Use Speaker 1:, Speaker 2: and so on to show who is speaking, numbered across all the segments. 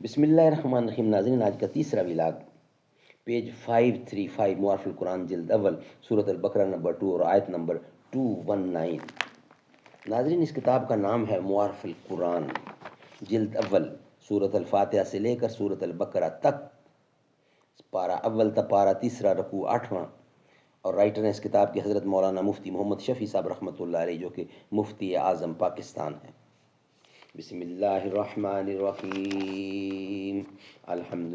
Speaker 1: بسم اللہ الرحمن الرحیم۔ ناظرین، آج کا تیسرا ولاگ پیج 535 معارف القرآن جلد اول سورۃ البقرہ نمبر 2 اور آیت نمبر 219۔ ناظرین، اس کتاب کا نام ہے معارف القرآن جلد اول، سورۃ الفاتحہ سے لے کر سورۃ البقرہ تک، پارہ اول تا پارہ تیسرا، رکوع 8واں، اور رائٹر ہیں اس کتاب کے حضرت مولانا مفتی محمد شفیع صاحب رحمۃ اللہ علیہ، جو کہ مفتی اعظم پاکستان ہیں۔ بسم اللہ الرحمن الرحیم۔ الحمد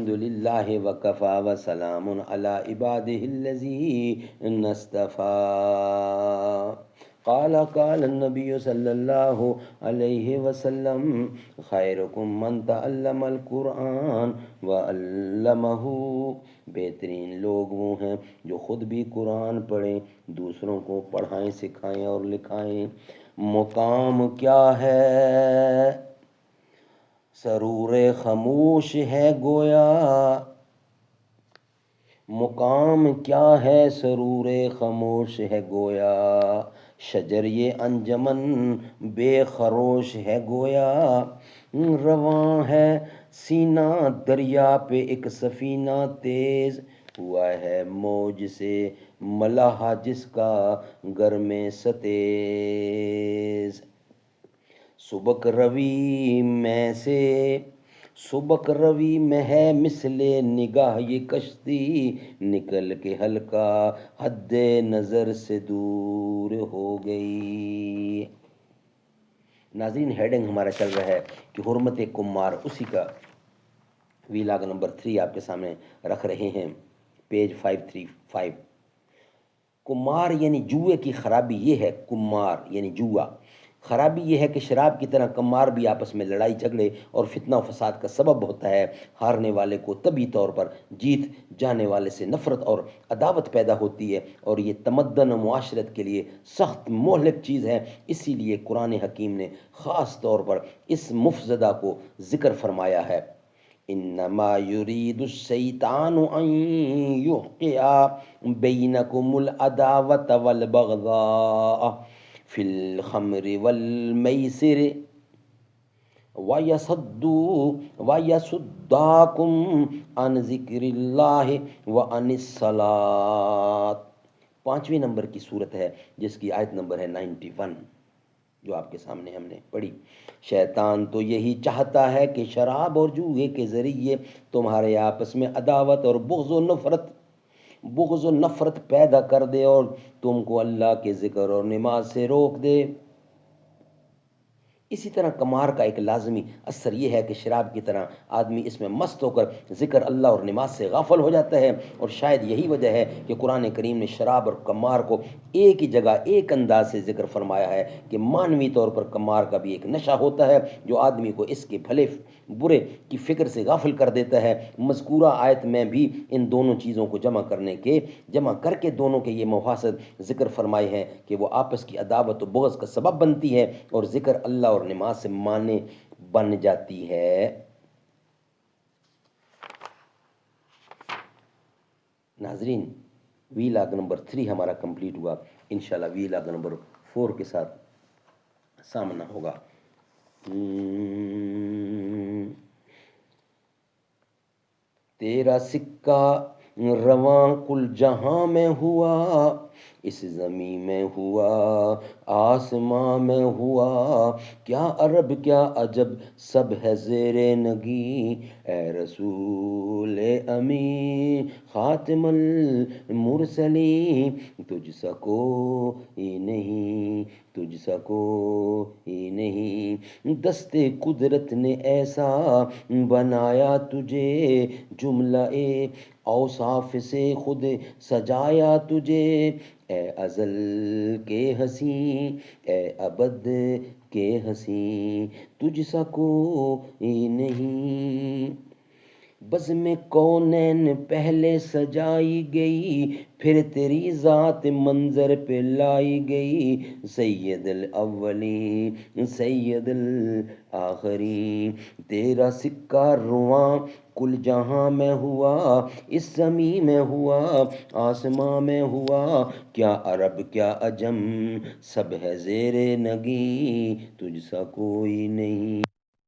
Speaker 1: للہ وکفی وسلام علی عبادہ الذین اصطفی۔ قال النبی صلی اللہ علیہ وسلم خیرکم من تعلم القرآن وعلمہ۔ بہترین لوگ وہ ہیں جو خود بھی قرآن پڑھیں، دوسروں کو پڑھائیں، سکھائیں اور لکھائیں۔ مقام کیا ہے سرور خاموش ہے گویا، مقام کیا ہے سرور خاموش ہے گویا، شجر یہ انجمن بے خروش ہے گویا، رواں ہے سینہ دریا پہ ایک سفینہ تیز، ہوا ہے موج سے ملاح جس کا گر میں ستیز، سبک روی میں ہے مثل نگاہ یہ کشتی، نکل کے ہلکا حد نظر سے دور ہو گئی۔ ناظرین، ہیڈنگ ہمارا چل رہا ہے کہ حرمت کمار، اسی کا ویلاگ نمبر 3 آپ کے سامنے رکھ رہے ہیں، پیج 535۔ کمار یعنی جوئے کی خرابی یہ ہے، کمار یعنی جوا، خرابی یہ ہے کہ شراب کی طرح کمار بھی آپس میں لڑائی جھگڑے اور فتنہ و فساد کا سبب ہوتا ہے۔ ہارنے والے کو طبعی طور پر جیت جانے والے سے نفرت اور عداوت پیدا ہوتی ہے، اور یہ تمدن و معاشرت کے لیے سخت مہلک چیز ہے۔ اسی لیے قرآن حکیم نے خاص طور پر اس مفسدہ کو ذکر فرمایا ہے۔ انما یرید الشیطان ان یوقع بینکم العداوۃ والبغضاء فی الخمر والمیسر ویصداکم عن ذکر اللہ وعن الصلاۃ۔ 5ویں نمبر کی صورت ہے جس کی آیت نمبر ہے 91، جو آپ کے سامنے ہم نے پڑھی۔ شیطان تو یہی چاہتا ہے کہ شراب اور جوئے کے ذریعے تمہارے آپس میں عداوت اور بغض و نفرت پیدا کر دے اور تم کو اللہ کے ذکر اور نماز سے روک دے۔ اسی طرح کمار کا ایک لازمی اثر یہ ہے کہ شراب کی طرح آدمی اس میں مست ہو کر ذکر اللہ اور نماز سے غافل ہو جاتا ہے، اور شاید یہی وجہ ہے کہ قرآن کریم نے شراب اور کمار کو ایک ہی جگہ ایک انداز سے ذکر فرمایا ہے کہ معنوی طور پر کمار کا بھی ایک نشہ ہوتا ہے جو آدمی کو اس کے بھلے برے کی فکر سے غافل کر دیتا ہے۔ مذکورہ آیت میں بھی ان دونوں چیزوں کو جمع کر کے دونوں کے یہ مفاسد ذکر فرمائے ہیں کہ وہ آپس کی عداوت و بغض کا سبب بنتی ہے اور ذکر اللہ اور نماز سے مانع بن جاتی ہے۔ ناظرین، ویلاگ نمبر 3 ہمارا کمپلیٹ ہوا، انشاءاللہ ویلاگ نمبر 4 کے ساتھ سامنا ہوگا۔ تیرا سکہ رواں کل جہاں میں ہوا، اس زمین میں ہوا آسماں میں ہوا، کیا عرب کیا عجب سب ہے زیر نگی، اے رسول امی خاتم المرسلین، تجھ سا کوئی نہیں، دست قدرت نے ایسا بنایا تجھے، جملہ اوصاف سے خود سجایا تجھے، اے ازل کے ہنسی اے ابد کے ہنسی، تجھ سا کوئی نہیں۔ بزم کونین پہلے سجائی گئی، پھر تیری ذات منظر پہ لائی گئی، سید الاولین سید الآخرین، تیرا سکہ رواں کل جہاں میں ہوا، اس زمین میں ہوا آسماں میں ہوا، کیا عرب کیا عجم سب ہے زیر نگی، تجھ سا کوئی نہیں۔